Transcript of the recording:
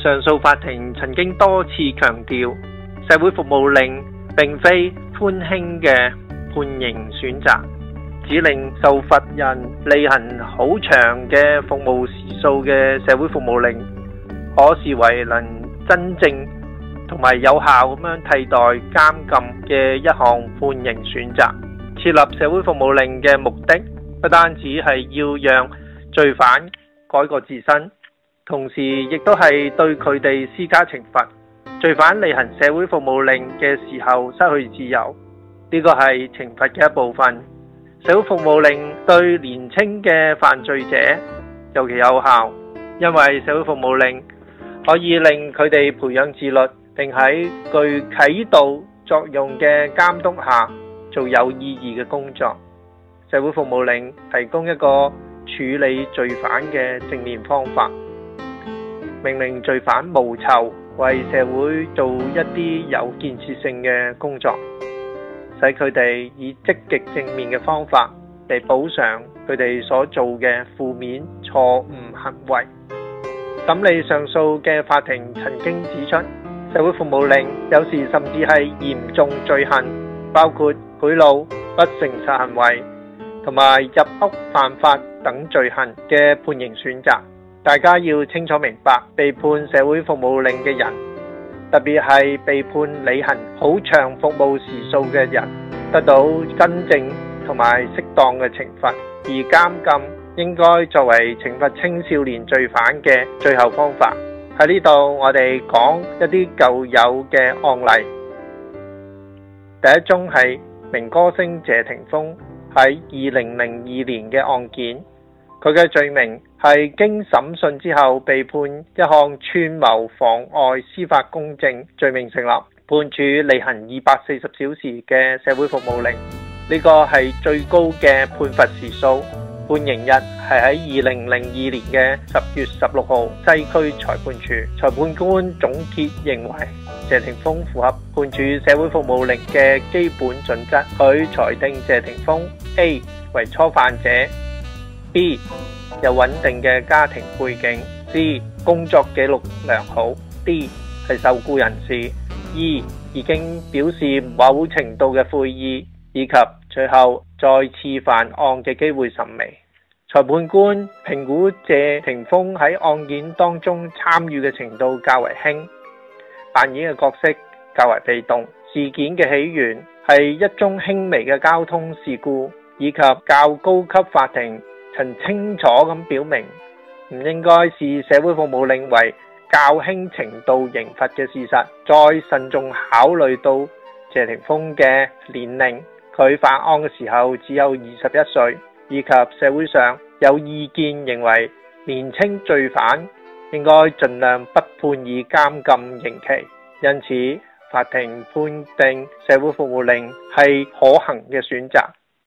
上訴法庭曾經多次強調，社會服務令並非寬輕嘅判刑選擇，只令受罰人履行好長嘅服務時數嘅社會服務令，可視為能真正同埋有效咁樣替代監禁嘅一項判刑選擇。設立社會服務令嘅目的，不單止係要讓罪犯改過自新，同時亦都係對佢哋施加懲罰。罪犯履行社會服務令嘅時候失去自由，呢個係懲罰嘅一部分。社會服務令對年輕嘅犯罪者尤其有效，因為社會服務令可以令佢哋培養自律，並喺具啟導作用嘅監督下做有意義嘅工作。社會服務令提供一個處理罪犯嘅正面方法，命令罪犯無酬為社會做一啲有建設性嘅工作，使佢哋以積極正面嘅方法嚟補償佢哋所做嘅負面錯誤行為。審理上訴嘅法庭曾經指出，社會服務令有時甚至係嚴重罪行，包括賄賂、不誠實行為同埋入屋犯法等罪行嘅判刑選擇。大家要清楚明白，被判社會服務令嘅人，特別係被判履行好長服務時數嘅人，得到真正同埋適當嘅懲罰，而監禁應該作為懲罰青少年罪犯嘅最後方法。喺呢度我哋講一啲舊有嘅案例。第一宗係名歌星謝霆鋒喺2002年嘅案件，佢嘅罪名係經審訊之後被判一項串謀妨礙司法公正罪名成立，判處履行240小時嘅社會服務令。呢個係最高嘅判罰時數。判刑日係喺2002年嘅10月16號，西區裁判處。裁判官總結認為謝霆鋒符合判處社會服務令嘅基本準則，佢裁定謝霆鋒 A 為初犯者， B 有穩定嘅家庭背景， C 工作記錄良好， D 係受僱人士， E 已經表示某程度嘅悔意，以及最後再次犯案嘅機會甚微。裁判官評估謝霆鋒喺案件當中參與嘅程度較為輕，扮演嘅角色較為被動。事件嘅起源係一宗輕微嘅交通事故，以及較高級法庭曾清楚咁表明唔應該視社會服務令為較輕程度刑罰嘅事實。再慎重考慮到謝霆鋒嘅年齡，佢犯案嘅時候只有21歲，以及社會上有意見認為年輕罪犯應該盡量不判以監禁刑期，因此法庭判定社會服務令係可行嘅選擇。